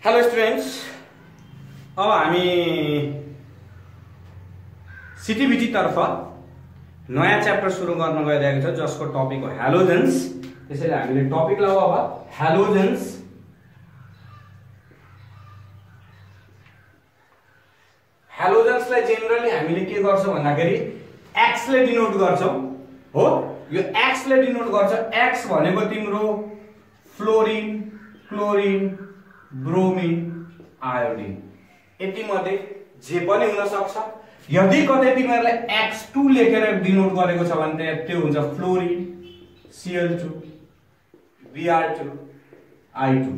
Hello students, अब हामी सिटिभिटी तर्फ नयाँ च्याप्टर सुरु गर्न गइरहेको छ जसको टपिक हो हेलोजेन्स। त्यसैले हामीले टपिक लौ अब हेलोजेन्स। हेलोजेन्सलाई जेनरली हामीले के गर्छौं भन्दाखेरि एक्स ले डिनोट गर्छौं। हो, यो एक्स ले डिनोट गर्छ। एक्स भनेको तिम्रो फ्लोरिन, क्लोरिन, ब्रोमिन, आयोडिन, यति मध्ये जे पनि हुन सक्छ। यदि कतै तिमीहरुले X2 लेखेर डिनोट गरेको छ भने त्यो हुन्छ फ्लोरिन, Cl2, Br2, I2।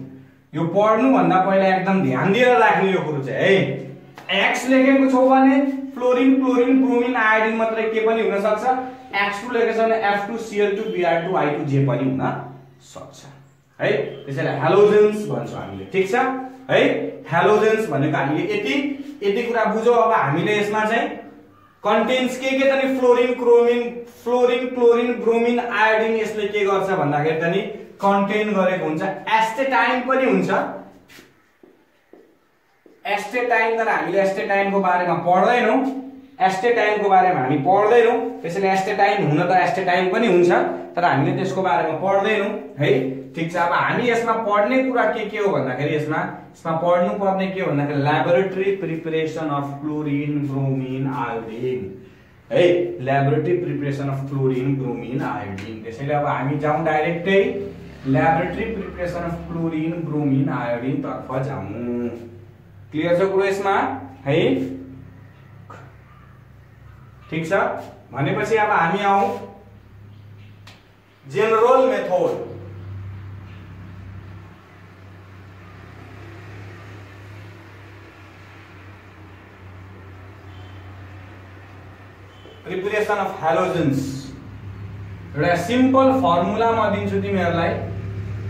यो पढ्नु भन्दा पहिला एकदम ध्यान दिएर राख्नु यो कुरो चाहिँ है। X लेखेको छौ भने फ्लोरिन, क्लोरिन, ब्रोमिन, आयोडिन मात्रै के पनि हुन सक्छ। X2 लेखेको छ भने F2, Cl2, Br2, I2 जे पनि हुन सक्छ है। त्यसैले हेलोजेन्स भन्छौं हामीले, ठीक छ है। हेलोजेन्स भनेको हामीले यति कुरा बुझौ। अब हामीले यसमा चाहिँ कन्टेन्ट्स के त नि फ्लोरिन, क्लोरिन, ब्रोमिन, आयोडिन यसले के गर्छ भन्दाखेरि त नि कन्टेन गरेको हुन्छ। एस्टेटाइन पनि हुन्छ। एस्टेटाइन तर हामीले एस्टेटाइनको बारेमा पढ्दैनौं। एस्टेटाइनको बारेमा हामी पढ्दैनौं। त्यसैले एस्टेटाइन हुन त एस्टेटाइन पनि हुन्छ तर हामीले त्यसको बारेमा पढ्दैनौं है। ठीक छ। अब हामी यसमा पढ्ने कुरा के हो भन्दाखेरि यसमा पढ्नु पर्ने के हो भन्दाखेरि laboratory preparation of chlorine, bromine, iodine है। Laboratory preparation of chlorine, bromine, iodine. त्यसैले अब हामी जाउँ डाइरेक्टै laboratory preparation of chlorine, bromine, iodine तर्फ जाउँ। क्लियर छ कुरो यसमा है। ठीक छ। भनेपछि अब हामी आउँ general method. Preparation of halogens. एउटा सिम्पल फर्मुला म दिन्छु तिमीहरुलाई,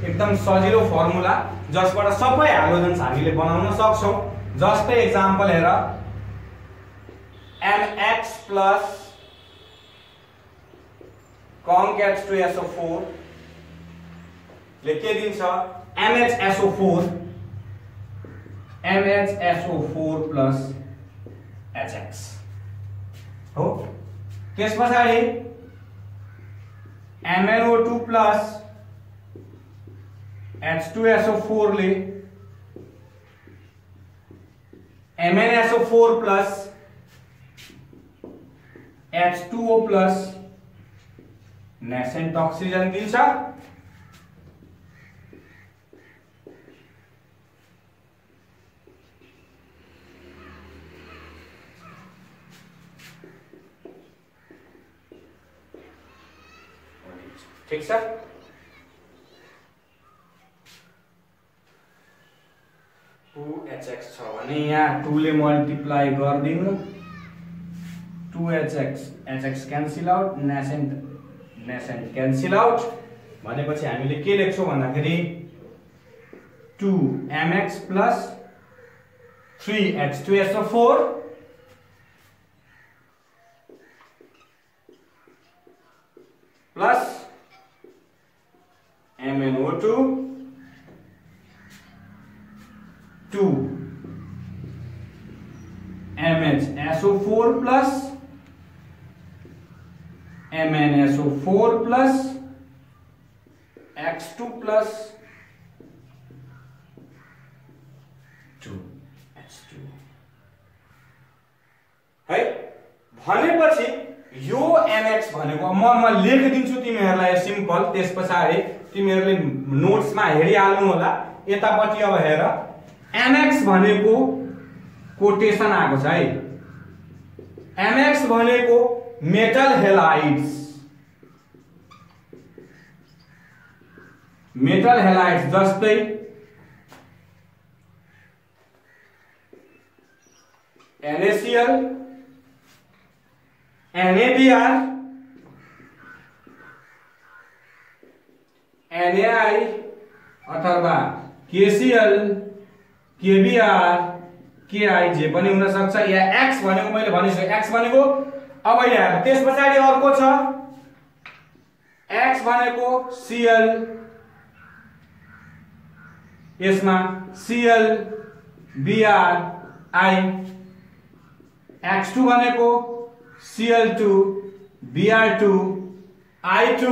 एकदम सजिलो फर्मुला जसबाट सबै हेलोजेन्स हामीले बनाउन सक्छौं। जस्तै एक्जाम्पल हेर, MX प्लस CONCH2SO4 ले के दिन्छ MHSO4 प्लस HX हो। त्यसपछि MnO2 प्लस H2SO4 ले MnSO4 plus H2O plus nascent oxygen दिन्छ। ठीक छ। 2HX छ भने यहाँ 2 ले मल्टिप्लाई गर्दिनु, 2HX, HX cancel out, nascent cancel out. भनेपछि हामीले के लेख्छौं भन्दाखेरि 2mx plus 3h2SO4 plus MnO2 2 MHSO4 plus MnSO4 plus X2 plus 2H2 है। भनेपछि यो MX भनेको म लेखिदिन्छु तिमीहरुलाई सिम्पल। त्यसपछि तिमीहरुले नोट्समा हेरिहाल्नु होला। यतापट्टि अब हेर, MX भनेको कोटेसन आएको छ है। MX भनेको मेटल हेलाइड्स, मेटल हेलाइड्स जस्तै NaCl, NaBr, NaI अथवा KCl, KBr, Ki जे पनि हुन सक्छ। या X भनेको मैले भनिसके, X भनेको अब यहाँ त्यसपछि अर्को छ X भनेको Cl, यसमा Cl Br I, X2 भनेको Cl2 Br2 I2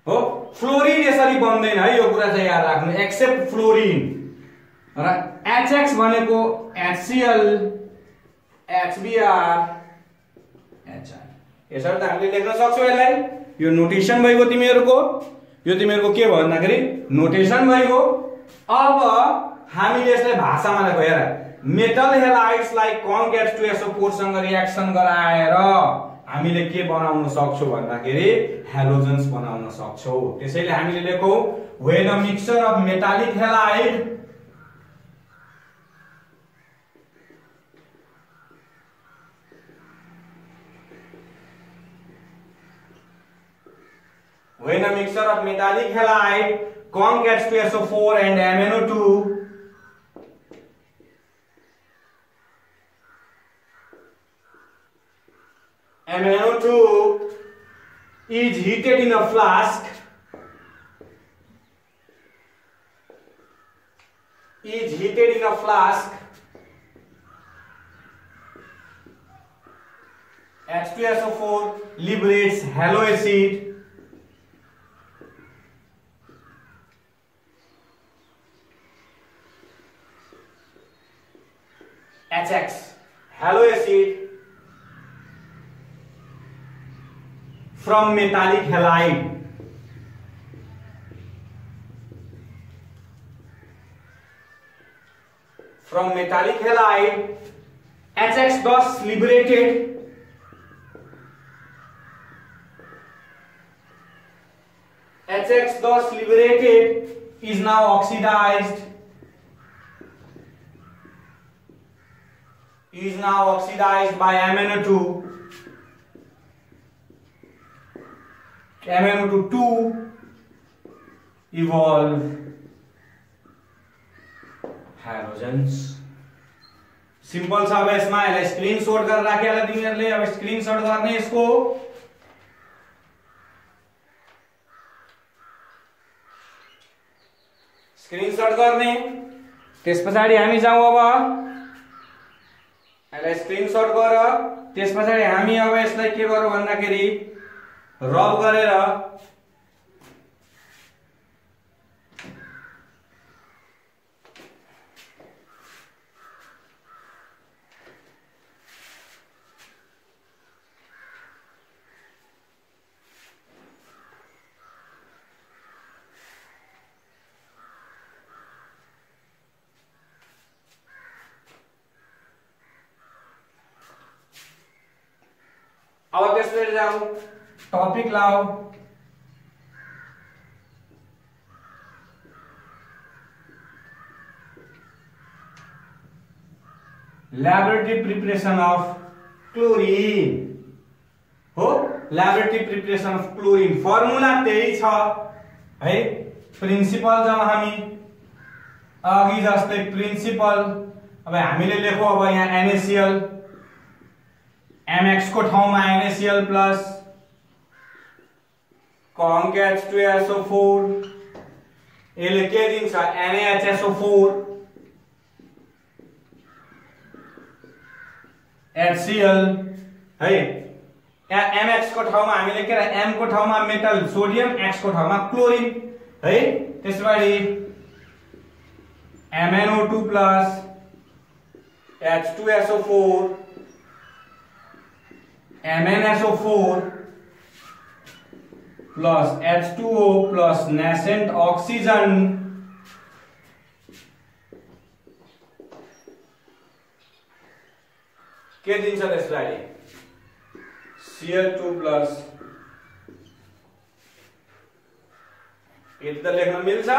हो। फ्लोरिन यसरी बन्दैन है, यो कुरा चाहिँ याद राख्नु, एक्सेप्ट फ्लोरिन। र HX भनेको HCl HBr HI, यसरी त हामीले लेख्न सक्छौं यसलाई। यो नोटेसन भइगयो तिमीहरुको, यो तिमीहरुको के भन्दाखेरि नोटेसन भइगयो। अब हामीले यसलाई भाषामा लेखौ। हेर, मेटल हेलाइड्सलाई कन्क H2SO4 सँग रिएक्सन गराएर हामीले के बनाउन सक्छौं भन्दाखेरि हेलोजन्स बनाउन सक्छौं। त्यसैले हामीले लेखौ when a mixture of metallic halide conc H2SO4 and MnO2 is heated in a flask, H2SO4 liberates haloacid HX, haloacid from metallic halide. From metallic halide, HX thus liberated is now oxidized by MnO2. MnO2 evolve halogens. Simple छ। अब यसमा यसलाई screenshot गरेर राखे होला तिमीहरुले। अब screenshot गर्ने यसको, स्क्रिनशॉट गर्ने। त्यसपछि हामी जाउँ। अब यसलाई स्क्रिनशॉट गर। त्यसपछि हामी अब यसलाई के गरौँ भन्दाखेरि रब गरेर अब त्यसले जाऊ टॉपिक लाओ। लैबोरेटरी प्रिपरेशन ऑफ क्लोरीन हो। Laboratory preparation of chlorine formula त्यही छ है। प्रिन्सिपल जब हामी अघि जस्तै प्रिन्सिपल, अब हामीले लेखौ। अब यहाँ NaCl, MX को ठाउँमा NaCl प्लस conc H2SO4, यसले के दिन्छ NaHSO4 HCl है। MX को ठाउँमा हामीले के M को ठाउँमा मेटल सोडियम, X को ठाउँमा क्लोरिन है। त्यसपछि MnO2 plus H2SO4 MnSO4 plus H2O plus nascent oxygen के दिन्छ त्यसलाई Cl2 plus, यति त लेख्न मिल्छ।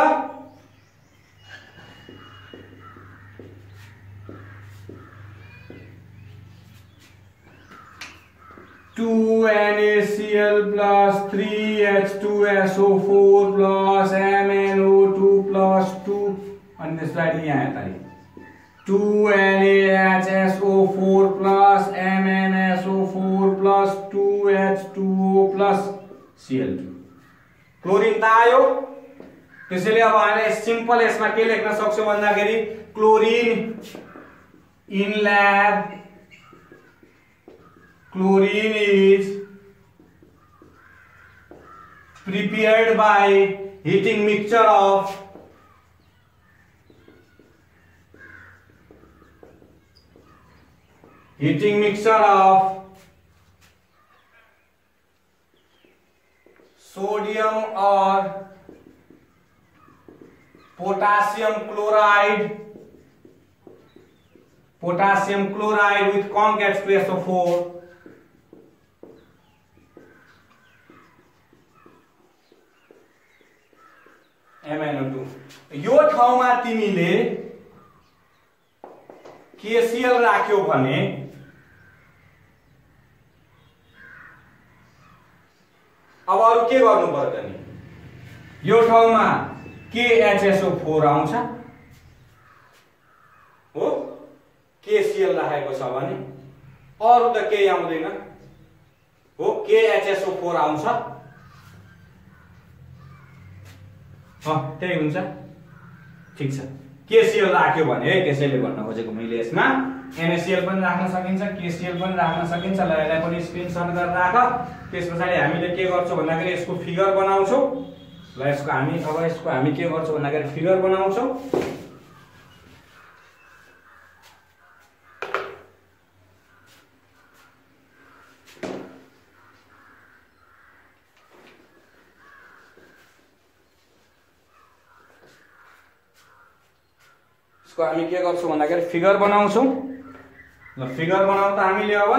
Two NaCl plus 3H2SO4 plus MnO2 plus 2 and this slide यहाँ है 2 NaHSO4 plus MnSO4 plus 2H2O plus Cl2। Chlorine त आयो। त्यसैले अब हामीले सिम्पल यसमा के लेख्न सक्छौं भन्दाखेरि chlorine in lab, chlorine is prepared by heating mixture of sodium or potassium chloride with conc H2SO4 MnO2। यो ठाउँमा तिमीले KCl राख्यौ भने अब अरु के गर्नु पर्छ नि? यो ठाउँमा KHSO4 आउँछ हो, KCl राखेको छ भने अरु त केही आउँदैन हो, KHSO4 आउँछ। त्यही हुन्छ, ठीक छ। KCl राख्यो भने है, त्यसैले भन्न खोजेको मैले यसमा NaCl पनि राख्न सकिन्छ, KCl पनि राख्न सकिन्छ। ल यसलाई पनि स्क्रिनशट गरेर राख। त्यसपछि हामीले के गर्छौं भन्दाखेरि यसको फिगर बनाउँछौं। ल यसको हामी के गर्छौं भन्दाखेरि फिगर बनाउँछौं। हामी के गर्छौं भन्दाखेरि फिगर बनाउँछौं। ल फिगर बनाउँदा हामीले अब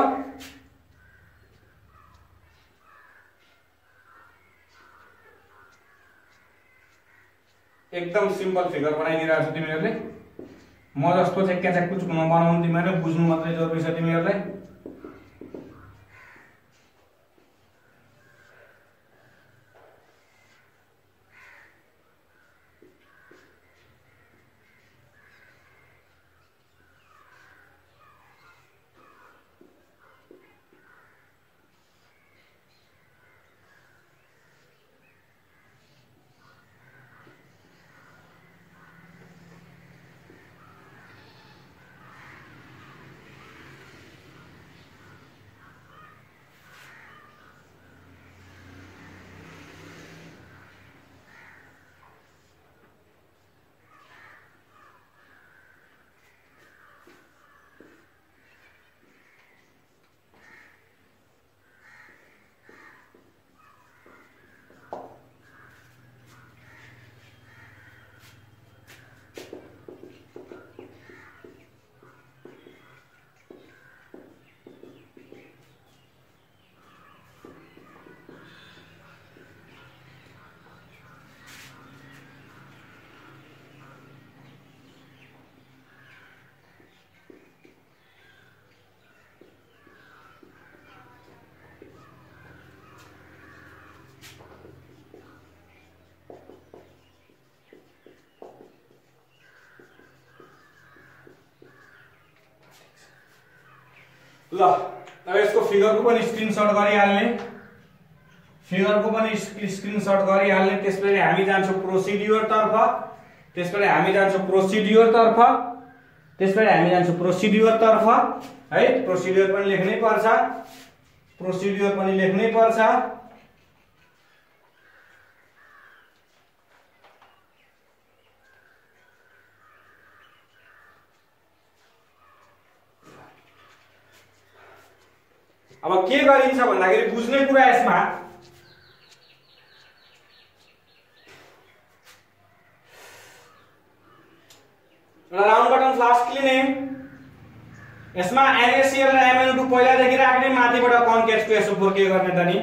एकदम सिम्पल फिगर बनाइदिरहेको छु तिमीहरुले। म जस्तो चाहिँ क्याचा कुचुक नबनाउनु, तिमीहरुले बुझ्नु मात्रै जरुरी छ तिमीहरुलाई। ल अब यसको फिगरको पनि स्क्रिनशट गरिहाल्ने, फिगरको पनि स्क्रिनशट गरिहाल्ने। त्यसपछि हामी जान्छौं प्रोसिड्युर तर्फ, त्यसपछि हामी जान्छौं प्रोसिड्युर तर्फ, त्यसपछि हामी जान्छौं प्रोसिड्युर तर्फ है। प्रोसिड्युर पनि लेख्नै पर्छ, प्रोसिड्युर पनि लेख्नै पर्छ। अब के गरिन्छ भन्दाखेरि बुझ्ने कुरा यसमा राउन्ड बटन फ्लास्क लिने, यसमा NaCl र MnO2 पहिलादेखि राख्ने, माथिबाट कन्क H2SO4 के गर्ने त नि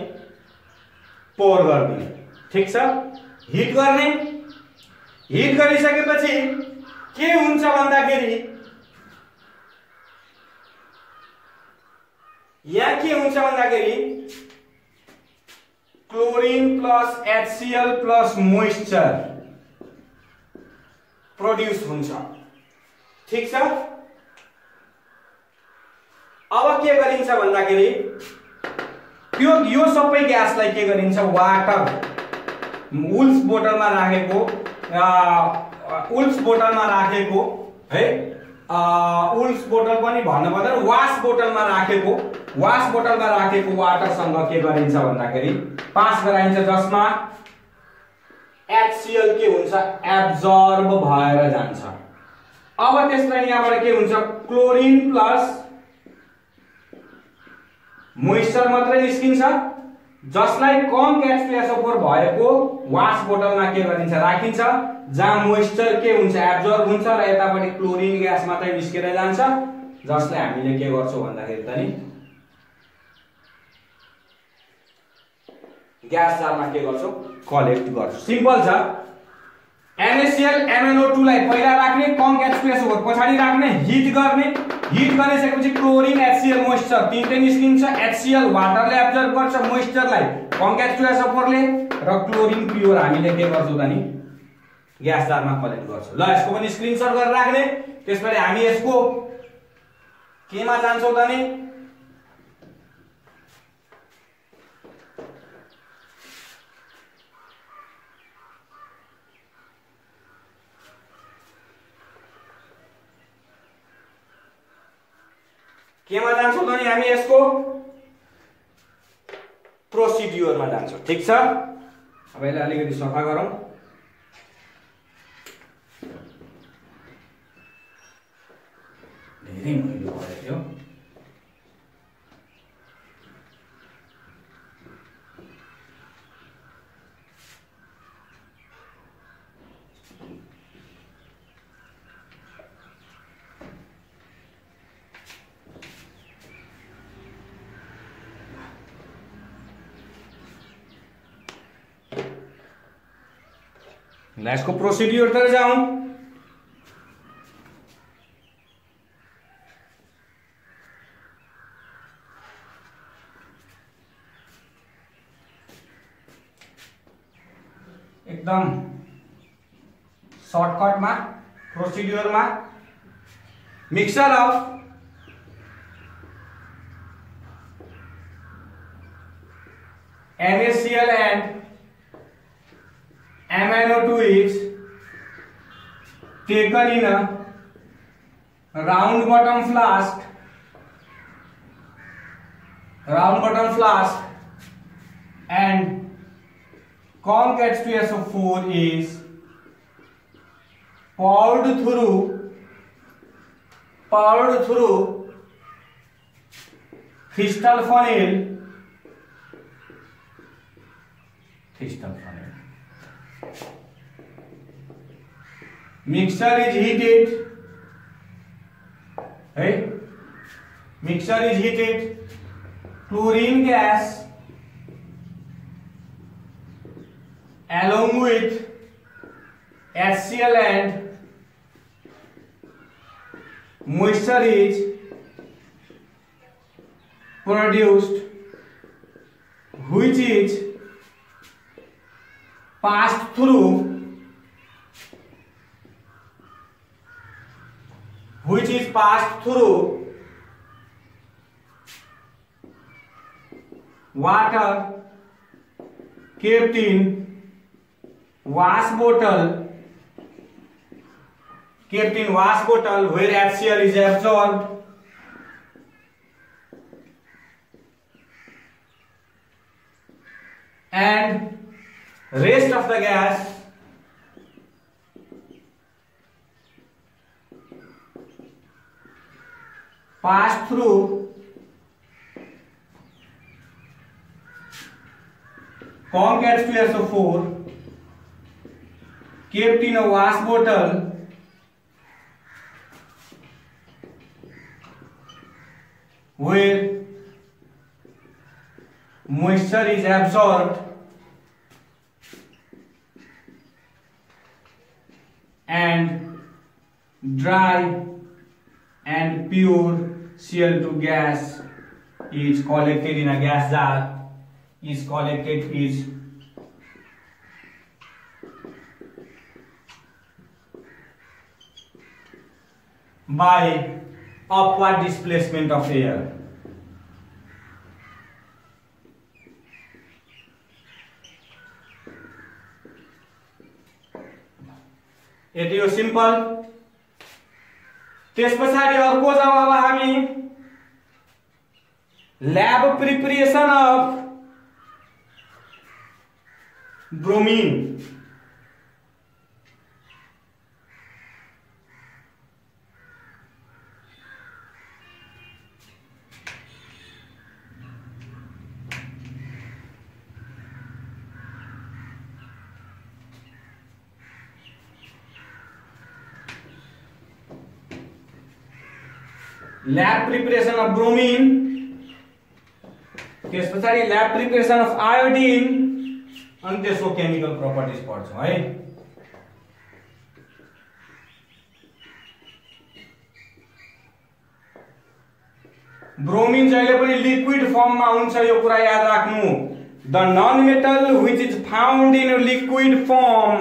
पोर गर्ने, ठीक छ। हिट गर्ने, हिट गरिसकेपछि के हुन्छ भन्दाखेरि यहाँ के हुन्छ भन्दाखेरि chlorine plus HCl plus moisture produce हुन्छ, ठीक छ। अब के गरिन्छ भन्दाखेरि यो सबै ग्यासलाई के गरिन्छ वाटर वुल्स बोतलमा राखेको उल्स बोतलमा राखेको है, उल्स बोतल पनि भन्नु पर्दैन, वास बोतलमा राखेको वाटरसँग के गरिन्छ भन्दाखेरि पास गराइन्छ, जसमा HCl के हुन्छ एब्जर्ब भएर जान्छ। अब त्यसलाई यहाँबाट के हुन्छ क्लोरिन प्लस मोइस्चर मात्रै निस्किन्छ, जसलाई कम H2SO4 भएको वास बोतलमा के गरिन्छ राखिन्छ, जहाँ मोइस्चर के हुन्छ एब्जर्ब हुन्छ र यतापट्टि क्लोरिन ग्यास मात्रै निस्केर जान्छ, जसलाई हामीले के गर्छौं भन्दाखेरि त नि ग्यास जारमा के गर्छौं कलेक्ट गर्छौं। सिम्पल छ। NaCl MnO2 लाई पहिला राख्ने, कम H2SO4 पछाडी राख्ने, हिट गर्ने, हिट गरिसकेपछि क्लोरिन HCl मोइस्चर तीनटै निस्किन्छ। HCl वाटरले एब्जर्ब गर्छ, मोइस्चरलाई कम H2SO4 ले, र क्लोरिन प्योर हामीले के गर्छौं त नि ग्यास जारमा कलेक्ट गर्छौं। ल यसको पनि स्क्रिनशट गरेर राख्ने। त्यसपछि हामी यसको केमा जान्छौं त नि केमा जान्छौं त नि हामी यसको प्रोसिड्युरमा जान्छौं। ठीक छ। अब यसलाई अलिकति सफा गरौँ। धेरै मैलो भयो थियो। इसको प्रोसीड्यूर पर जाऊं। एकदम शॉर्टकट में प्रोसीड्यूर में mixer of NaCl and MnO2 is taken in a round bottom flask and conc H2SO4 is poured through crystal funnel. Mixture is heated. Mixture is heated. Chlorine gas along with HCl and moisture is produced, which is passed through water kept in wash bottle where HCl is absorbed and rest of the gas passed through conc H2SO4 kept in a wash bottle where moisture is absorbed and dry and pure Cl2 gas is collected in a gas jar by upward displacement of air. यति हो simple. त्यस पछाडि अर्को जाउँ अब हामी lab preparation of bromine. Lab preparation of bromine, त्यस पछाडि लैब प्रिपरेशन अफ आयोडिन, अनि त्यसको केमिकल प्रपर्टिज पढ्छौं है। ब्रोमिन जहिले पनि लिक्विड फर्ममा हुन्छ, यो कुरा याद राख्नु। The non metal which is found in liquid form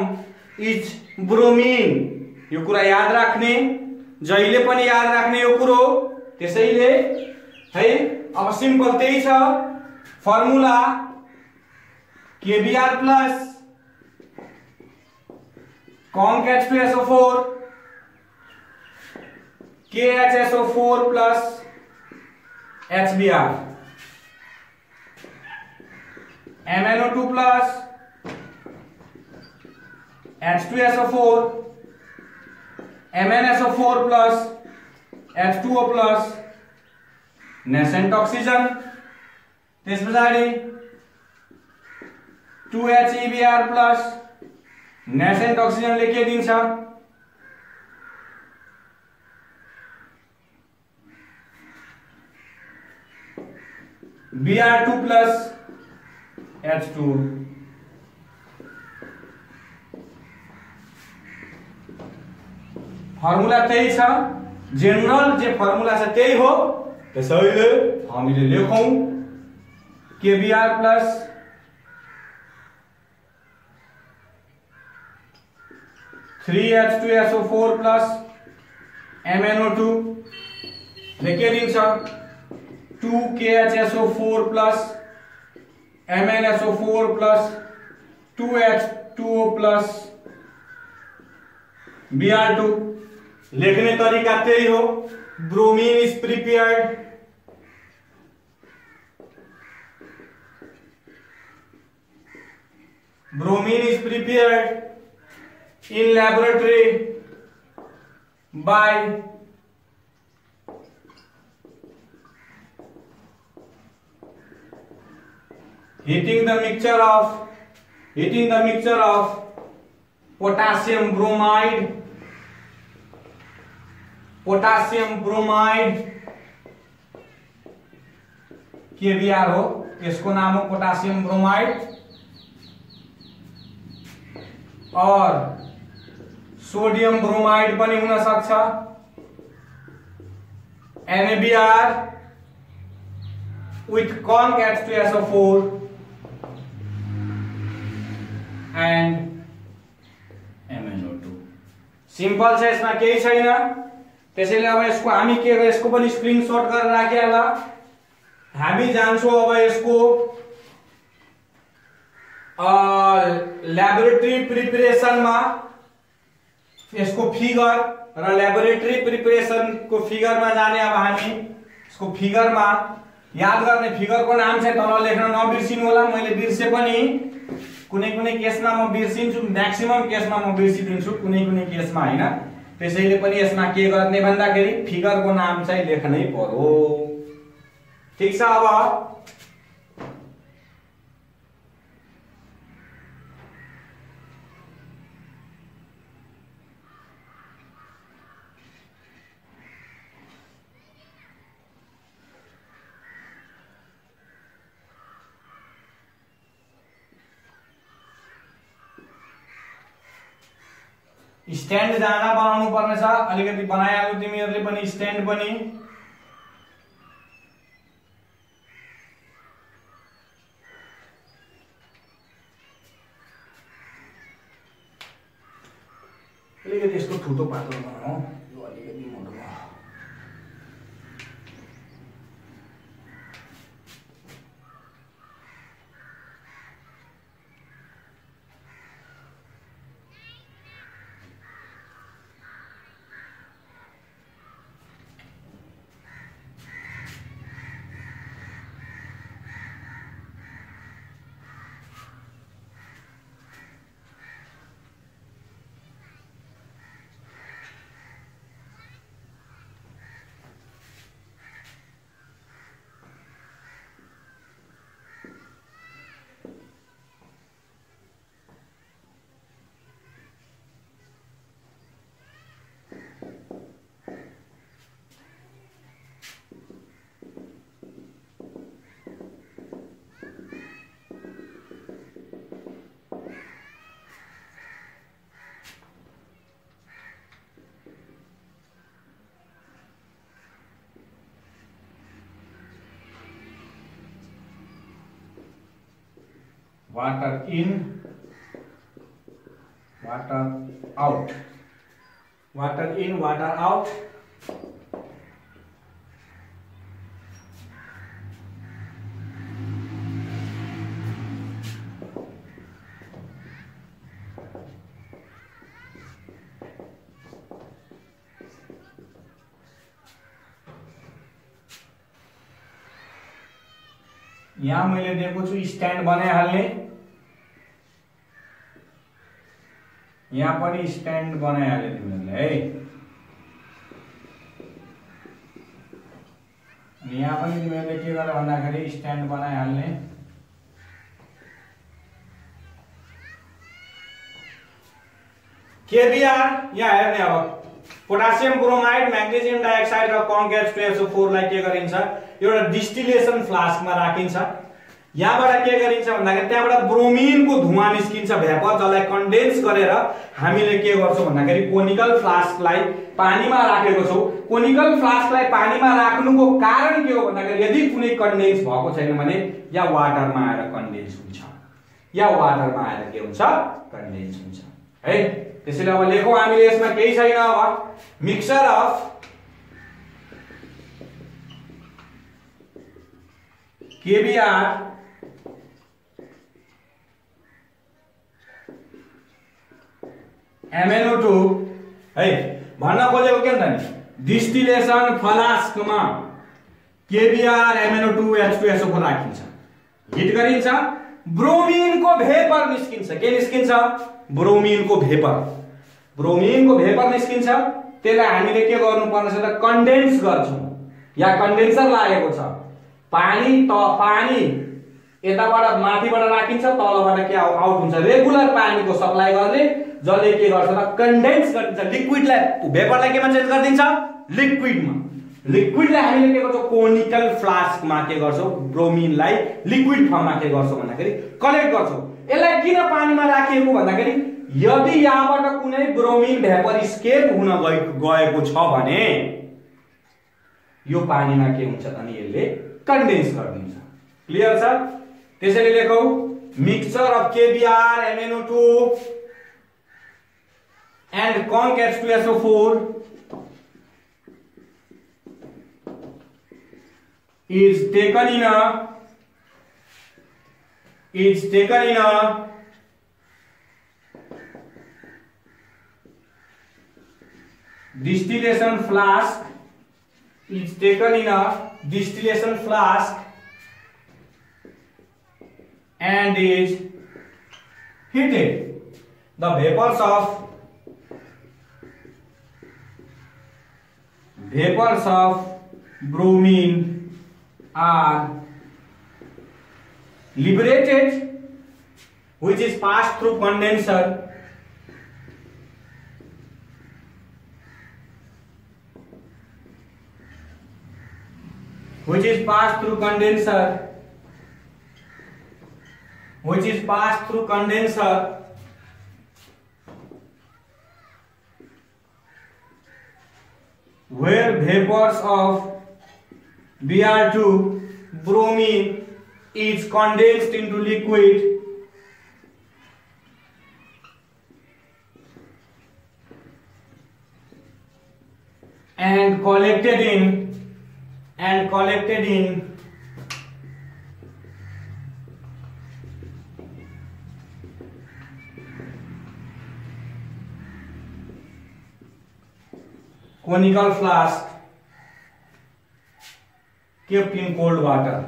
is bromine, यो कुरा याद राख्ने, जहिले पनि याद राख्ने यो कुरो। त्यसैले है अब सिम्पल त्यही छ formula KBr plus conc H2SO4 KHSO4 plus HBr MnO2 plus H2SO4 MnSO4 plus H2O plus nascent oxygen, त्यस पछाडि 2HEBr प्लस नेसेंट ऑक्सीजनले के दिन्छ Br2 प्लस H2। फर्मुला त्यही छ, जेनरल जे फर्मुला छ त्यही हो। त्यसैले हामीले लेखौं KBr plus (3H2SO4 plus MnO2) ले के दिन्छ 2KHSO4 plus MnSO4 plus 2H2O plus Br2। लेखने तरीका त्यही हो। Bromine is prepared in laboratory by heating the mixture of potassium bromide KBr हो, इसको नाम हो पोटासियम ब्रोमाइड, और सोडियम ब्रोमाइड पनि हुन सक्छ NaBr with conc H2SO4 and MnO2। Simple छ, यसमा केही छैन। त्यसैले अब यसको हामी के गर्छौं, यसको पनि स्क्रिनशट गरेर राखेला। हामी जान्छौं अब यसको ल्याबोरेटरी प्रिपरेसनमा, यसको फिगर र ल्याबोरेटरी प्रिपरेसन को फिगरमा जाने। अब हामी यसको फिगरमा याद गर्ने, फिगरको नाम चाहिँ तल लेख्न नबिर्सिनु होला। मैले बिर्से पनि कुनै कुनै केसमा म बिर्सिन्छु, म्याक्सिमम केसमा म बिर्सिदिन्छु, कुनै कुनै केसमा हैन। त्यसैले पनि यसमा के गर्ने भन्दाखेरि फिगरको नाम चाहिँ लेख्नै पर्यो। ठीक छ। अब स्ट्यान्ड जहाँ बनाउनु पर्ने छ, अलिकति बनाइहाल्नु तिमीहरूले पनि स्ट्यान्ड पनि। अलिकति यसको ठुलो पातलो बनाऊ, यो अलिकति मोटो बनाऊ। Water in water out, water in water out. यहाँ मैले दिएको छु स्ट्यान्ड बनाइहाल्ने, यहाँ पनि स्ट्यान्ड बनाइहाल्यो तिमीहरूले है। अनि यहाँ पनि तिमीहरूले के गर भन्दाखेरि स्ट्यान्ड बनाइहाल्ने। केबीआर यहाँ हेर्ने, अब पोटासियम ब्रोमाइड म्याग्नेसियम डाइअक्साइड र कन्क्याट 2SO4 लाई के गरिन्छ, एउटा डिस्टिलेसन फ्लास्कमा राखिन्छ। यहाँबाट के गरिन्छ भन्दाखेरि त्यहाँबाट ब्रोमिनको धुवाँ निस्किन्छ भ्यापर, जसलाई कन्डेन्स गरेर हामीले के गर्छौं भन्दाखेरि कोनिकल फ्लास्कलाई पानीमा राखेको छौं। कोनिकल फ्लास्कलाई पानीमा राख्नुको कारण के हो भन्दाखेरि यदि कुनै कन्डेन्स भएको छैन भने या वाटरमा आएर कन्डेन्स हुन्छ, या वाटरमा आएर के हुन्छ, कन्डेन्स हुन्छ है। त्यसैले अब लेखौं हामीले, यसमा केही छैन। अब मिक्सचर अफ केबीआर MnO2 है भन्न खोजेको के त नि, डिस्टिलेसन फ्लास्कमा केबीआर MnO2 H2SO4 राखिन्छ, हिट गरिन्छ, ब्रोमिनको भेपर निस्किन्छ। के निस्किन्छ? ब्रोमिनको भेपर, ब्रोमिनको भेपर निस्किन्छ। त्यसलाई हामीले के गर्नुपर्छ त कन्डेन्स गर्छौं, या कन्डेन्सर लागेको छ। पानी पानी यताबाट माथिबाट राखिन्छ, तलबाट के आउट हुन्छ, रेगुलर पानीको सप्लाई गर्ने, जसले के गर्छ त कन्डेन्स गरिन्छ, लिक्विडलाई भेपरलाई केमा चेन्ज गरिदिन्छ, लिक्विडमा। लिक्विडलाई हामीले के गर्छौं कोनिकल फ्लास्कमा के गर्छौं, ब्रोमिनलाई लिक्विड फर्ममा के गर्छौं भन्दाखेरि कलेक्ट गर्छौं। यसलाई किन पानीमा राखिएको भन्दाखेरि यदि यहाँबाट कुनै ब्रोमिन भेपर स्केप हुन गएको छ भने यो पानीमा के हुन्छ त नि, यसले कन्डेन्स गरिदिन्छ। क्लियर छ? त्यसैले लेखौं mixture of KBr MnO2 and concatenated 2SO4 is taken in a distillation flask, is taken in a distillation flask and is heated. The vapors of bromine are liberated, which is passed through condenser, which is passed through condenser where vapors of Br2 bromine is condensed into liquid and collected in conical flask kept in cold water.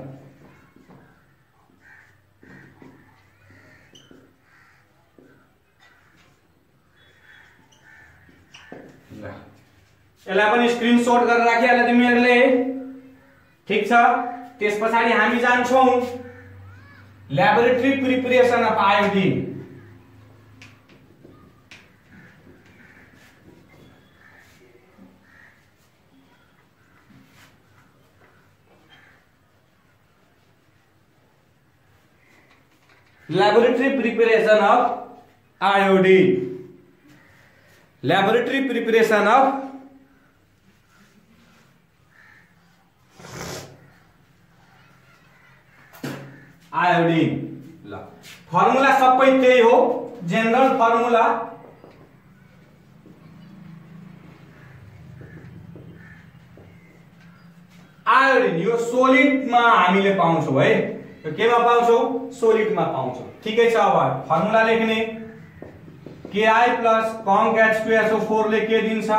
यसलाई पनि screenshot गरेर राखिहाल्नु तिमीहरुले, ठीक छ। त्यसपछि हामी जान्छौं laboratory preparation of iodine. Laboratory preparation of iodine. Laboratory preparation of iodine. Formula सबै त्यही हो, जेनरल फर्मुला आयोडिन यो सोलिडमा हामीले पाउँछौँ है, यो केमा पाउँछौँ? सोलिडमा पाउँछौँ। ठिकै छ, अब फर्मुला लेख्ने Ki प्लस कन्क H2SO4 ले के दिन्छ?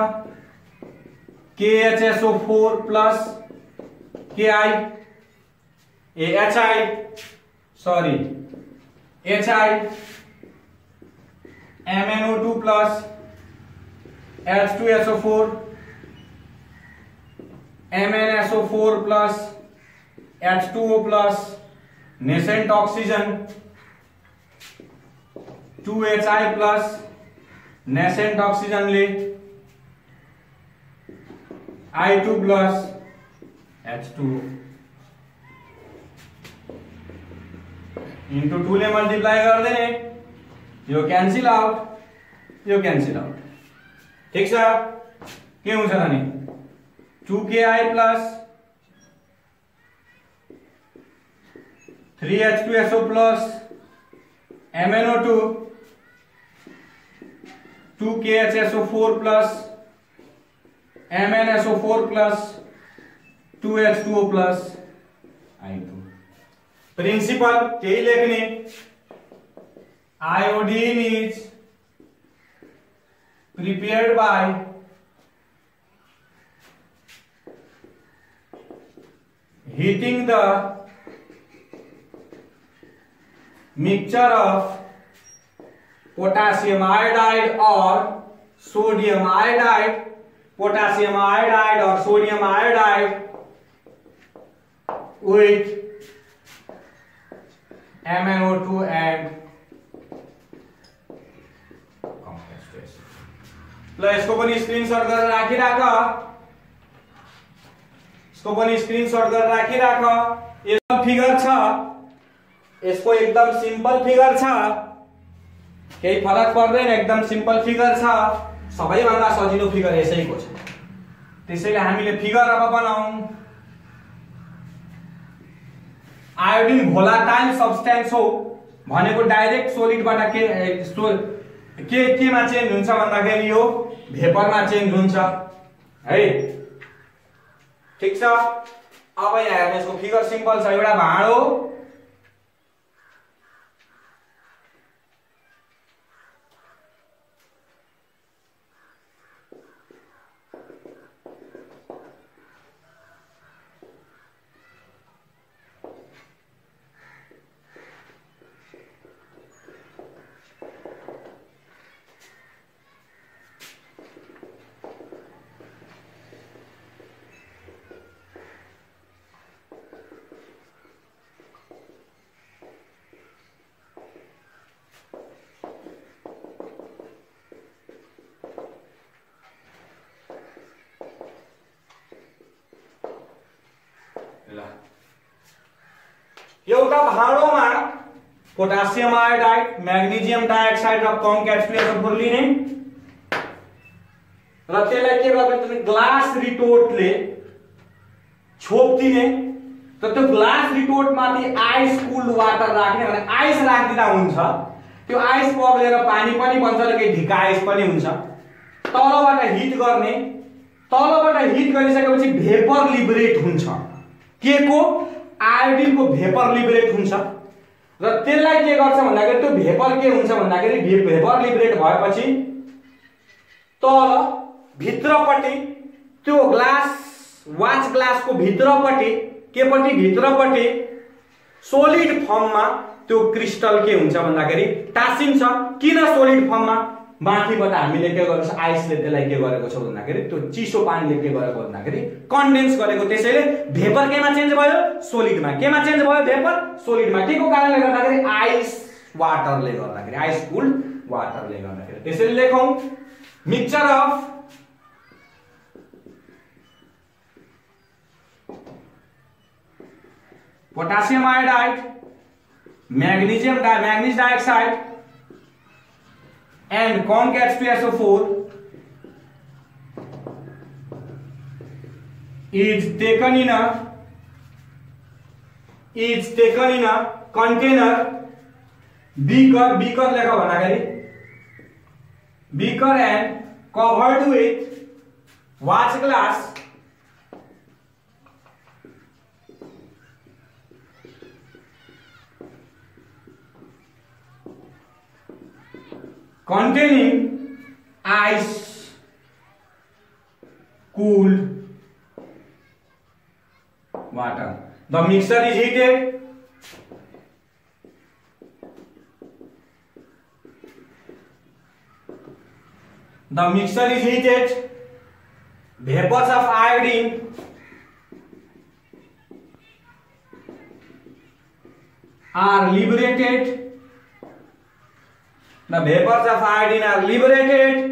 KHSO4 plus Ki HI MnO2 plus H2SO4 MnSO4 plus H2O plus nascent oxygen 2HI plus nascent oxygen ले I2 प्लस H2O इंटू 2 ले मल्टीप्लाई कर देने, यो कैंसिल आउट, यो कैंसिल आउट। ठीक छ, के हुन्छ त नि 2Ki plus 3H2SO plus MnO2 2KHSO4 plus MnSO4 plus 2H2O plus I2। Principle त्यही लेख्ने, iodine is prepared by heating the mixture of potassium iodide or sodium iodide, potassium iodide or sodium iodide with MnO2 and ल यसको पनि screenshot गरेर राखिराख, इसको पनि screenshot गरेर राखिराख। यो फिगर छ, यसको एकदम सिम्पल फिगर छ, केही फरक पर्दैन, एकदम सिम्पल फिगर छ, सबैभन्दा सजिलो फिगर यसैको छ। त्यसैले हामीले फिगर अब बनाऊ। आयोडिन भोलाटाइल सब्स्टेन्स हो भनेको डाइरेक्ट सोलिडबाट केमा चेन्ज हुन्छ भन्दाखेरि यो भेपरमा चेन्ज हुन्छ है। ठीक छ, अब यहाँ हेर्नु, यसको फिगर सिम्पल छ। एउटा भाँडो, एउटा भाँडोमा पोटासियम आयोडाइड, मैग्नीजियम डाइऑक्साइड र कन्क H2SO4 लिने र त्यसलाई के गर्ने, ग्लास रिटोटले छोपिदिने। त त्यो ग्लास रिटोट माथि आइस कुल्ड वाटर राख्ने, भने आइस राख्दिदा हुन्छ, त्यो आइस पग्लेर पानी पनि बन्छ र केही ढिका आइस पनि हुन्छ। तलबाट हिट गर्ने, तलबाट हिट गरिसकेपछि भेपर लिबरेट हुन्छ, के को? आयोडिन को भेपर लिबरेट हुन्छ र त्यसलाई के गर्छ भन्दाखेरि त्यो भेपर के हुन्छ भन्दाखेरि भेपर लिबरेट भएपछि तल भित्रपट्टि त्यो ग्लास वाच ग्लास को भित्रपट्टि केपट्टि, भित्रपट्टि सोलिड फर्ममा त्यो क्रिस्टल के हुन्छ भन्दाखेरि टासिन्छ। किन सोलिड फर्ममा? माथिबाट हामीले के गर्छ, आइसले त्यसलाई के गरेको छ भन्दाखेरि त्यो चिसो पानीले के गरेको भन्दाखेरि कन्डेन्स गरेको। त्यसैले भेपर केमा चेन्ज भयो? सोलिडमा। केमा चेन्ज भयो? भेपर सोलिडमा। के को कारणले गर्दाखेरि? आइस वाटरले गर्दाखेरि, आइस कुल्ड वाटरले गर्दाखेरि। त्यसैले लेखौं mixture of potassium iodide, manganese dioxide and conc H2SO4 is taken in a container beaker लेखा भन्दाखेरि beaker and covered with watch glass containing ice cooled water. The mixture is heated. The mixture is heated. Vapors of iodine are liberated. The vapors of iodine are liberated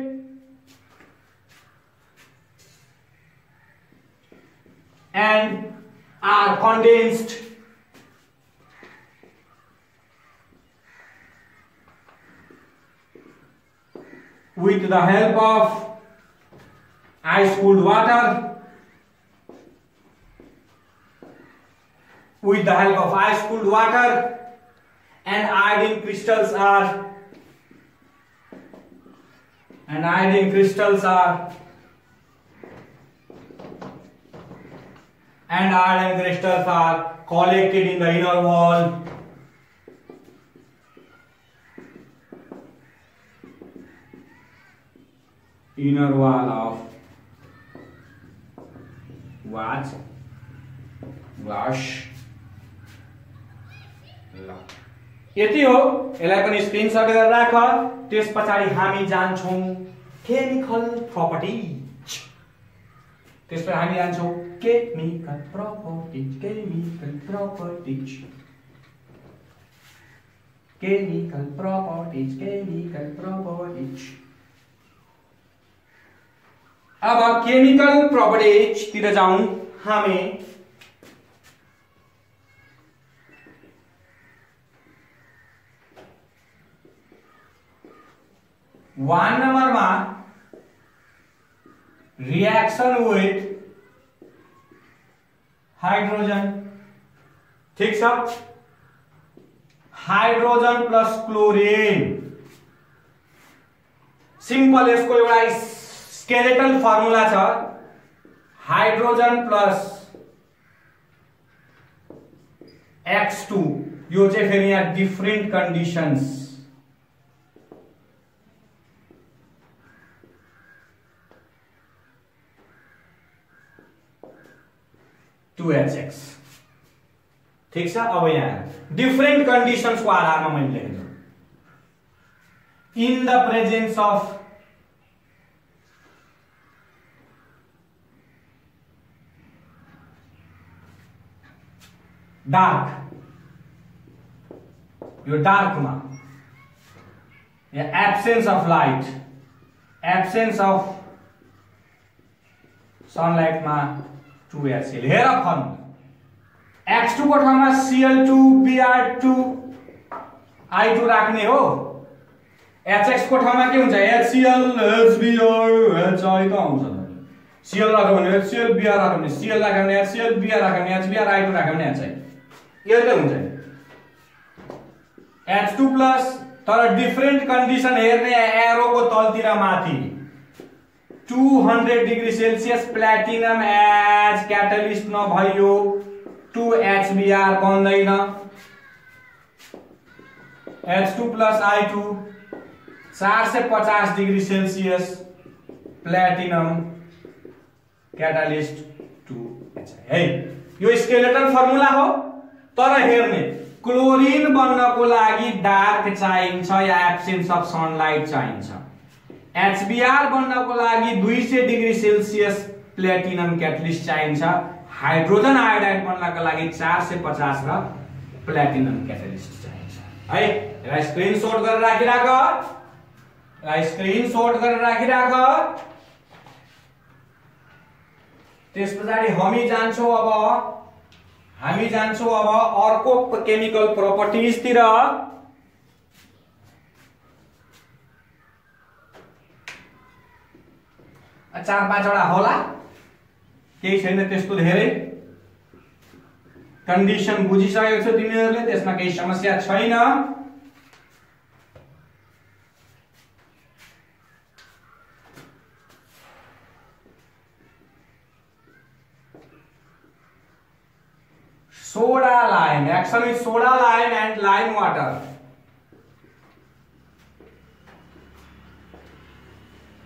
and are condensed with the help of ice cooled water. With the help of ice cooled water, and iodine crystals are collected in the inner wall. Of watch glass. यति हो, यसलाई पनि screenshot गरेर राख। त्यसपछि हामी जान्छौं chemical properties. त्यसपछि हामी जान्छौं केमिकल प्रपर्टिज। अब केमिकल प्रपर्टिज तिर जाऊं हामी। 1 नंबरमा रिएक्शन विथ हाइड्रोजन। ठीक छ, हाइड्रोजन प्लस क्लोरीन। सिंपल यसको एउटा स्केलेटल फर्मुला छ, हाइड्रोजन प्लस X2। यो चाहिँ फेरि यहाँ डिफरेंट कंडीशंस। 2HX। ठीक छ, अब यहाँ डिफरेंट कंडीशंस को आधारमा मैले लेखेको in the presence of dark, यो डार्क में या absence of light, absence of sunlight में 2HCl। हेर फर्मुला X2 को ठाउँमा Cl2 Br2 I2 राख्ने हो। HX को ठाउँमा के हुन्छ, HCl HBr HI त आउँछ। Cl राख्यो भने HCl, Br राख्यो भने Cl राख्यो भने HCl, Br राख्यो भने HBr, I2 राख्यो भने HI। यो त हुन्छ H2 प्लस, तर डिफरेंट कंडीशन हेर्ने एरो को तलतिर माथि 200 degree Celsius platinum as catalyst नभयो 2HBr बन्दैन। H2 plus I2 450 degree Celsius platinum catalyst 2HI है। यो स्केलेटल फर्मुला हो, तर हेर्ने क्लोरीन बन्नको लागि डार्क चाहिन्छ या एब्सेन्स अफ सनलाइट चाहिन्छ। HBr बन्नको लागि 200 डिग्री सेल्सियस प्लैटिनम क्याटलिस्ट चाहिन्छ। हाइड्रोजन आयोडाइड बन्नको लागि 450 र प्लैटिनम क्याटलिस्ट चाहिन्छ है। यसलाई स्क्रिनशट गरेर राखिराख। त्यसपछि हामी जान्छौं अब अर्को केमिकल प्रपर्टिज तिर। 4-5 वटा होला, केही छैन त्यस्तो धेरै। कन्डिसन बुझिसकेको छ तिमीहरुले, त्यसमा केही समस्या छैन। soda lime. Action with soda lime and lime water.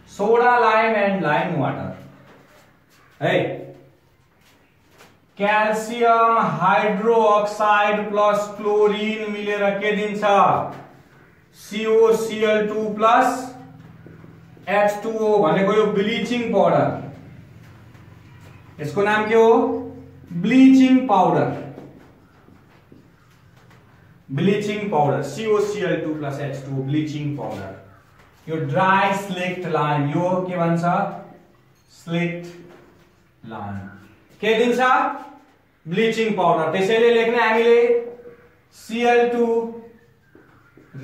Soda lime and lime water. Hey, calcium hydroxide plus chlorine मिलेर के दिन्छ COCl2 plus H2O भनेको यो ब्लिचिङ पाउडर. यसको नाम के हो? Bleaching powder. Bleaching powder COCl2 plus H2O bleaching powder. यो ड्राई स्लेक्ट लाइम, यो के भन्छ? स्लेक्ट लाइम के दिन्छ? Bleaching powder. त्यसैले लेख्ने हामीले Cl2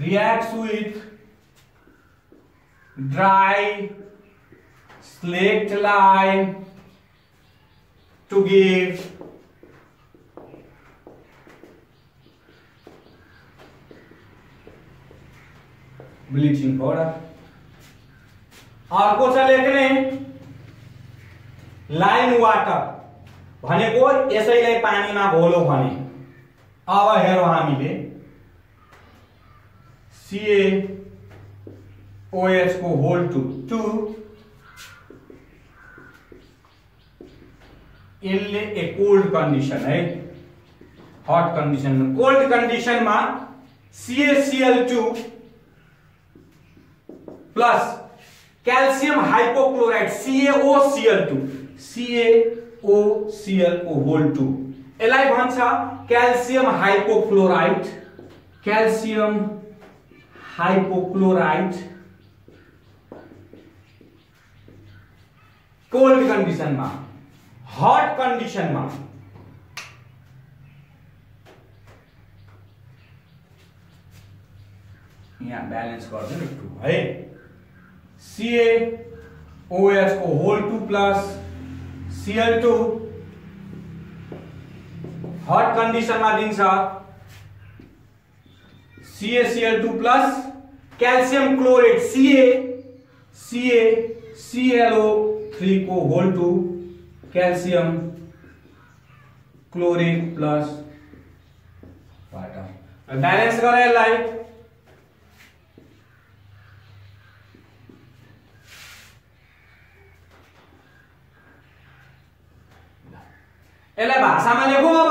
reacts with dry slaked lime to give bleaching powder. अर्को छ लेख्ने लाइम वाटर भनेको यसैलाई पानीमा घोलो भने. अब हेरौँ हामीले CaOH को होल 2 यसले ए कोल्ड कन्डिसन है, हट कन्डिसन. कोल्ड कन्डिसन में CaCl2 plus calcium hypochlorite CaOCl2 CaOCl whole 2 यसलाई भन्छ calcium hypochlorite. Calcium hypochlorite cold condition में. हट कंडीशन में यहाँ बैलेंस कर दे 2 है. CaOH को whole 2 plus Cl2 hot condition में दिन्छ CaCl2 plus calcium chloride CaClO3 को whole 2 calcium chloride plus water. Balance गरे यसलाई. यसलाई भाषामा लेखौँ अब.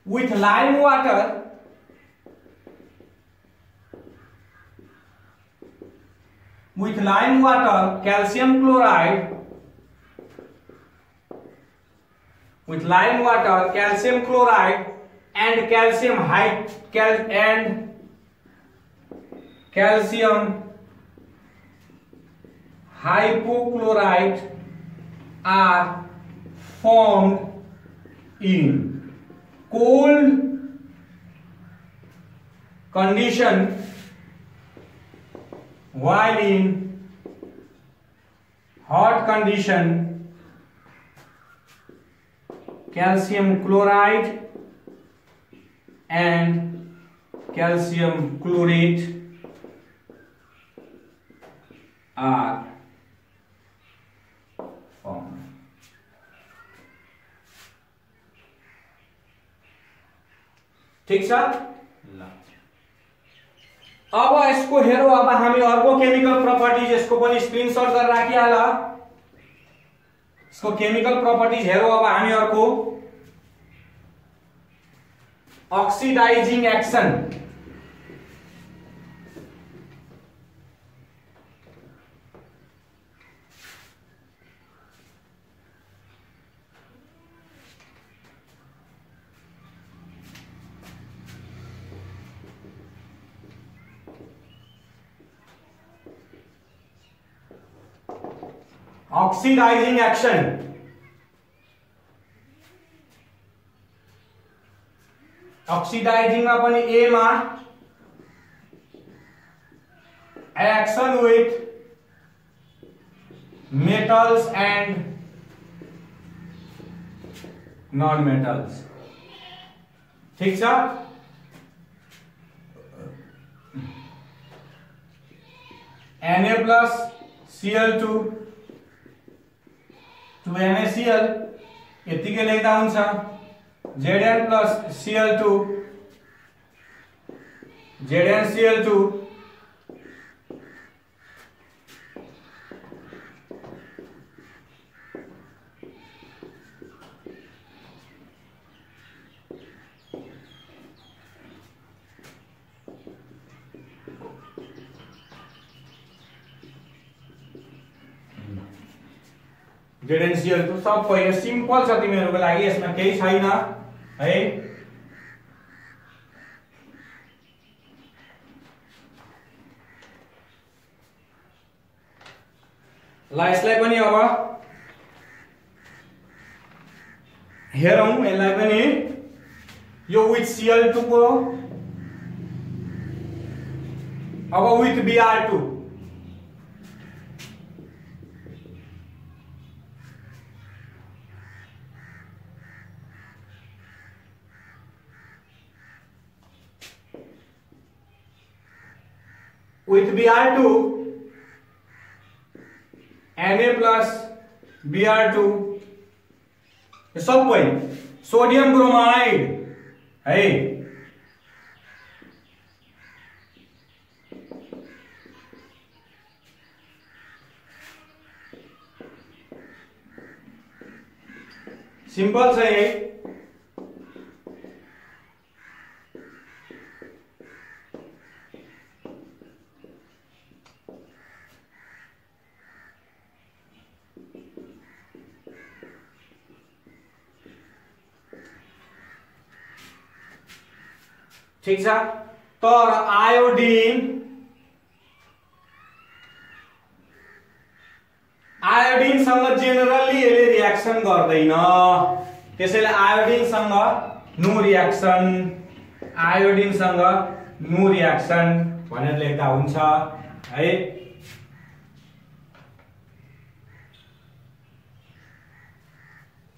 With lime water calcium chloride with lime water calcium chloride and calcium hypochlorite are formed in cold condition, while in hot condition calcium chloride and calcium chlorate are formed. ठीक छ. अब यसको हेरौँ. अब हामी अर्को केमिकल प्रपर्टीज यसको पनि स्क्रिनशट गरेर राखिहाल. इसको केमिकल प्रपर्टीज हेरौँ अब हामी अर्को. Oxidising action. Oxidising action. Oxidising में पनि ए मा action with metals and non metals. ठीक छ. Na प्लस Cl2 2NaCl यतिकै लेख्दा हुन्छ. Zn plus Cl2, ZnCl2 ZnCl2 सब पहिले सिम्पल छ तिमीहरुको लागि, यसमा केही छैन है। ल यसलाई पनि अब हेरौं, यसलाई पनि यो विथ Cl2 को अब with Br2 with Br2 Na plus Br2 सब पहिले सोडियम ब्रोमाइड है। सिंपल छ यही। ठीक छ, तर आयोडिन सँग जेनरली यसले रियाक्सन गर्दैन, त्यसैले आयोडिन सँग नो रियाक्सन, आयोडिन सँग नो रियाक्सन भनेर लेख्दा हुन्छ है।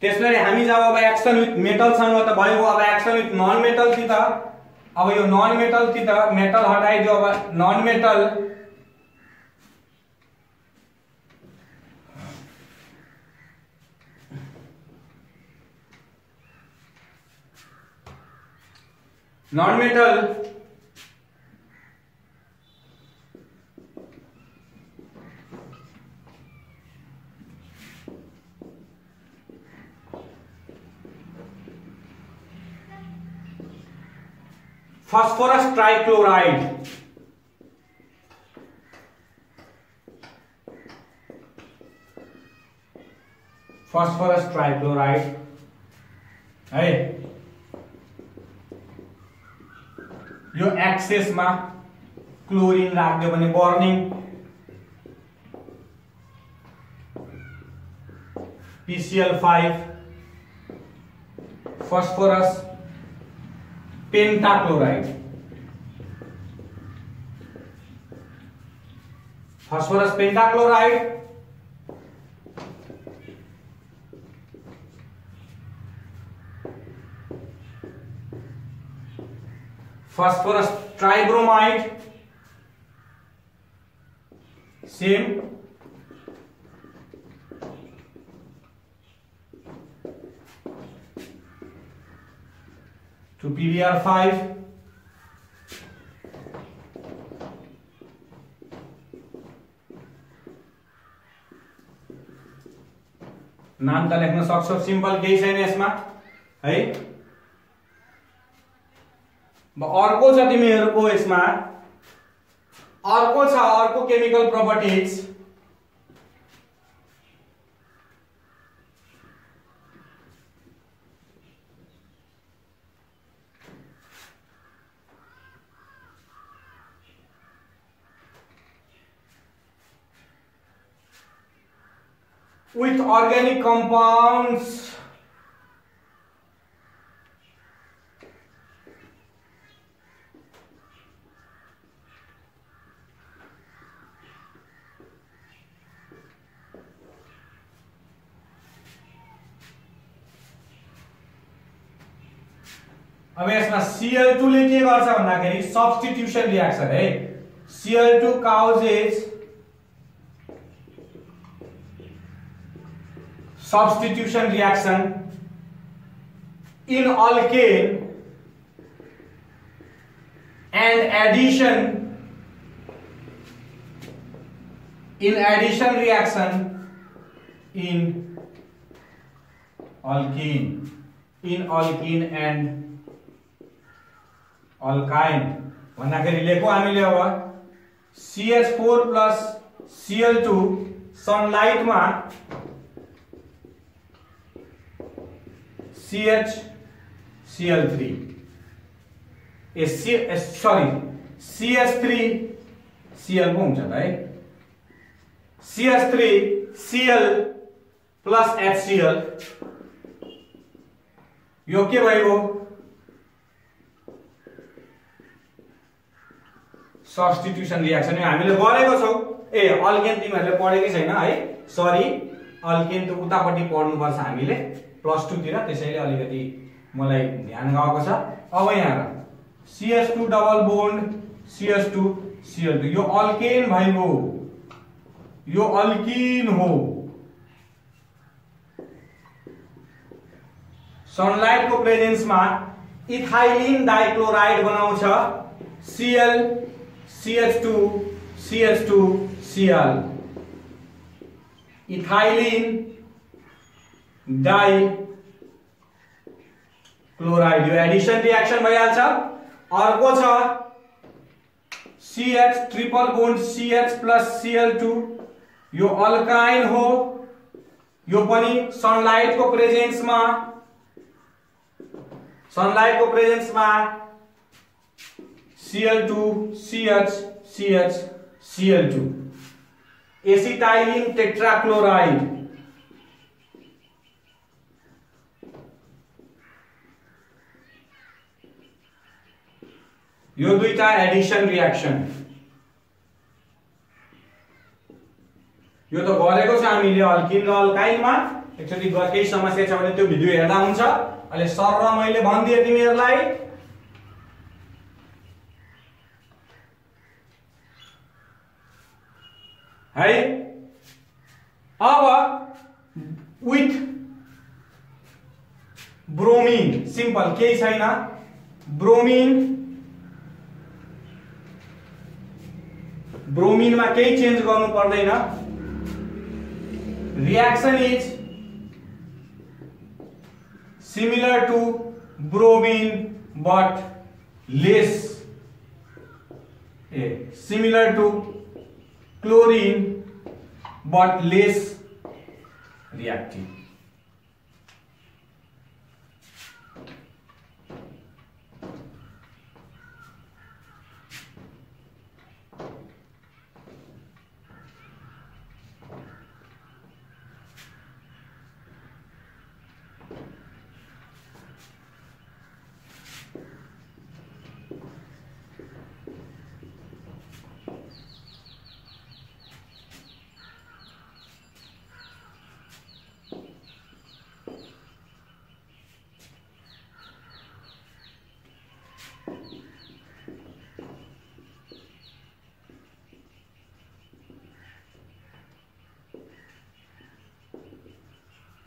त्यसैले हामी जब अब एक्सन विथ मेटल सँग त भयो, अब एक्सन विथ नन मेटल कि त अब यो नन मेटल कि त मेटल हटाइदियो, अब non metal non metal phosphorus trichloride, phosphorus trichloride है। यो एक्सेस मा क्लोरिन राख्दियो भने burning, PCl5 phosphorus pentachloride, phosphorus pentachloride phosphorus tribromide same, to PBr5 नाम त लेख्न सक्छौ, सिम्पल केही छैन यसमा है। अर्को छ तिमीहरुको यसमा अर्को छ, अर्को chemical properties with organic compounds अब यसमा Cl2 ले के गर्छ भन्दाखेरि सब्स्टिट्युसन रिएक्सन है। Cl2 causes substitution reaction in alkane and addition reaction in alkene and alkyne भन्दाखेरि लेखौं हामीले अब CH4 plus Cl2 सनलाइट मा CH3 CH3 Cl पो हुन्छ है CH3 Cl plus HCl यो के भयो सब्स्टिट्युसन रिएक्सन हामीले गरेको छौ अल्केन तिमीहरुले पढेकै छैन है सरी अल्केन त उतापट्टि पढ्नु पर्छ हामीले प्लस 2 तिर त्यसैले अलिकति मलाई ध्यान गएको छ अब यहाँ CH2 double bond CH2 Cl2 यो अल्केन भयो यो अल्किन हो सनलाइट को प्रेजेन्स मा इथाइलिन डाइक्लोराइड बनाउँछ Cl CH2 Cl ethylene dichloride यो एडिशन रिएक्सन भइहाल्छ अर्को छ CH triple bond CH plus Cl2 यो अल्काइन हो यो पनि सनलाइट को प्रेजेन्स मा Cl2 CH Cl2 acetylene tetrachloride यो दुईटा एडिशन रिएक्सन यो त गरेको छ हामीले अल्किन र अल्काइनमा एकचोटी केही समस्या छ भने त्यो भिडियो हेर्दा हुन्छ अहिले सर र मैले भन्दिए तिमीहरुलाई है अब विथ ब्रोमिन सिम्पल केही छैन ब्रोमिन मा केही चेन्ज गर्नु पर्दैन reaction is similar to bromine but less similar to chlorine but less reactive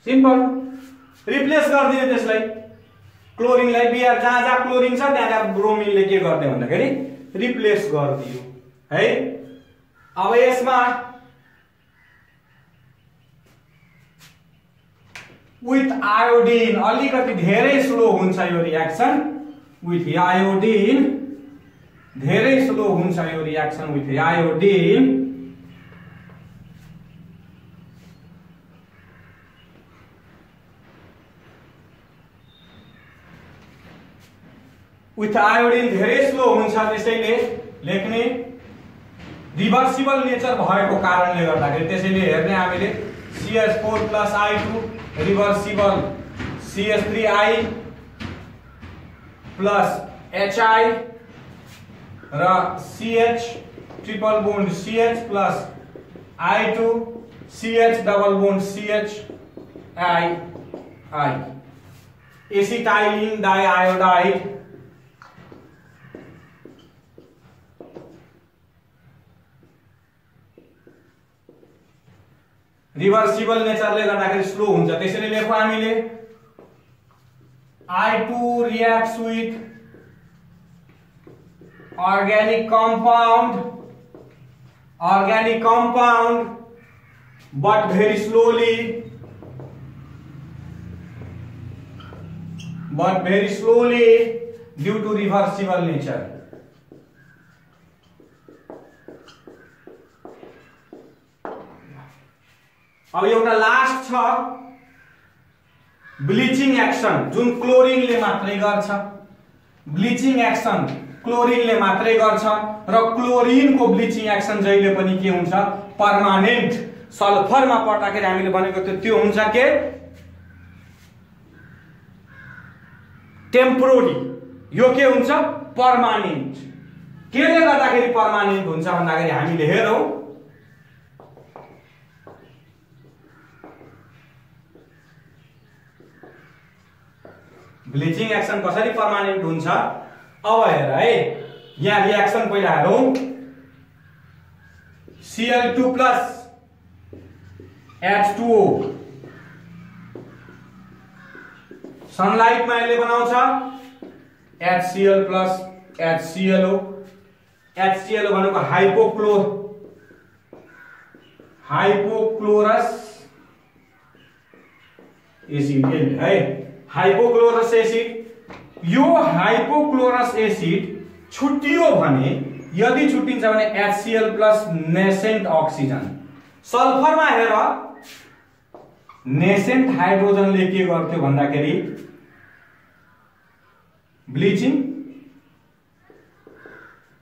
simple replace गर्दियो त्यसलाई क्लोरिनलाई बिआर जहाँ जहाँ क्लोरिन छ त्यहाँ त्यहाँ ब्रोमिनले के गर्दै भन्दाखेरि रिप्लेस गर्दियो है अब यसमा विथ आयोडिन अलिकति धेरै स्लो हुन्छ यो रिएक्सन विथ आयोडिन धेरै स्लो हुन्छ यो reaction with iodine with iodine धेरै स्लो हुन्छ त्यसैले लेख्ने रिभर्सिबल नेचर भएको कारणले गर्दाखेरि त्यसैले हेर्ने हामीले CH4 plus I2 reversible CH3I plus HI र CH triple bond CH plus I2 CH double bond CH I acetylene diiodide reversible नेचरले गर्दाखेरि स्लो हुन्छ त्यसैले लेखौं हामीले I2 reacts with organic compound but very slowly due to reversible nature. अब एउटा last छ bleaching action, जुन क्लोरिनले मात्रै गर्छ। ब्लिचिङ एक्सन क्लोरिनले मात्रै गर्छ र क्लोरिनको ब्लिचिङ एक्सन जहिले पनि के हुन्छ, पर्मानेन्ट। सल्फरमा पर्दाखेरि हामीले भनेको त्यो हुन्छ के टेम्पोररी, यो के हुन्छ पर्मानेन्ट। केले गर्दाखेरि पर्मानेन्ट हुन्छ भन्दाखेरि हामीले हेरौं ब्लिचिङ एक्सन कसरी पर्मानेन्ट हुन्छ। अब हेर है, यहाँ रिएक्सन पहिला हेरौं। Cl2 प्लस H2O सनलाइटमा यसले बनाउँछ HCl प्लस HClO। HClO भनेको हाइपोक्लोरस एसिड है, हाइपोक्लोरस एसिड। यो हाइपोक्लोरस एसिड छुट्टियो भने, यदि छुट्टिन्छ भने HCl प्लस नेसेन्ट अक्सिजन। सल्फरमा हेर नेसेन्ट हाइड्रोजनले के गर्थ्यो भन्दाखेरि ब्लिचिङ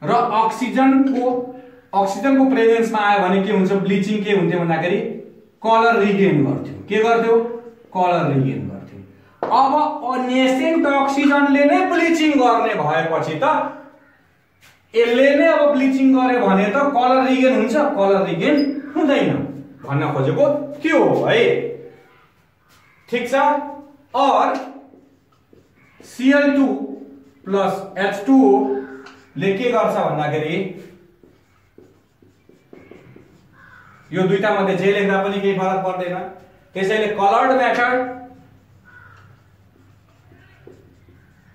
र अक्सिजनको प्रेजेन्समा आयो भने के हुन्छ, ब्लिचिङ के हुन्थ्यो भन्दाखेरि कलर रिगेन गर्थ्यो। के गर्थ्यो, कलर रिगेन गर्थ्यो। अब नेसेन्ट अक्सिजनले नै ब्लिचिङ गर्ने भएपछि त यसले नै अब ब्लिचिङ गरे भने त कलर रिगेन हुन्छ, कलर रिगेन हुँदैन भन्न खोजेको त्यो हो है। ठीक छ। और Cl2 प्लस H2O ले के गर्छ भन्दाखेरि यो दुईटा मध्ये जे लेख्दा पनि केही फरक पर्दैन। त्यसैले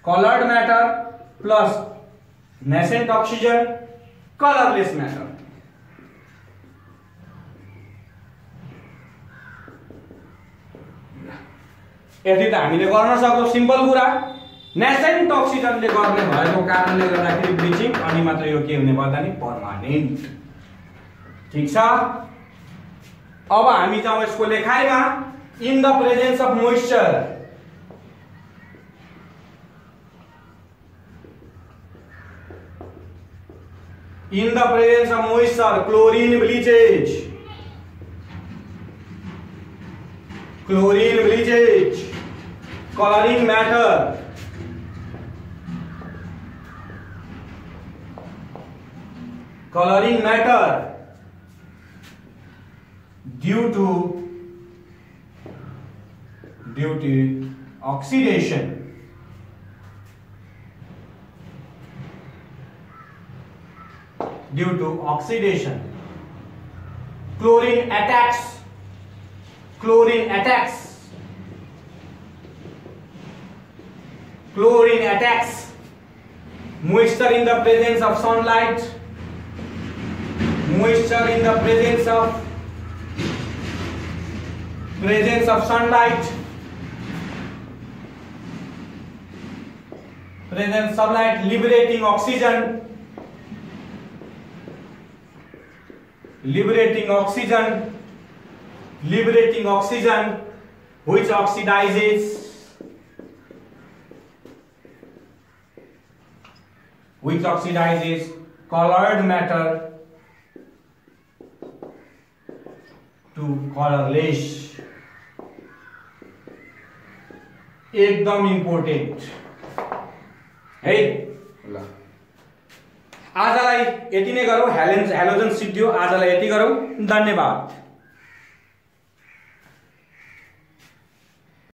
coloured matter plus nascent oxygen colourless matter. यदि त हामीले गर्न सक्छौं सिम्पल कुरा, नेसेन्ट अक्सिजनले गर्ने भएको कारणले गर्दाखेरि ब्लिचिङ, अनि मात्र यो के हुने पर्दा नि पर्मानेन्ट। ठीक छ। अब हामी जाउँ यसको लेखाइमा। In the presence of moisture, in the presence of moisture, chlorine bleaches, coloring matter due to oxidation. Due to oxidation, chlorine attacks moisture in the presence of sunlight, sunlight liberating oxygen which oxidizes colored matter to colorless। एकदम important है। ल आजलाई यति नै गरौँ। Halogen सिद्धियो, आजलाई यति गरौँ। धन्यवाद।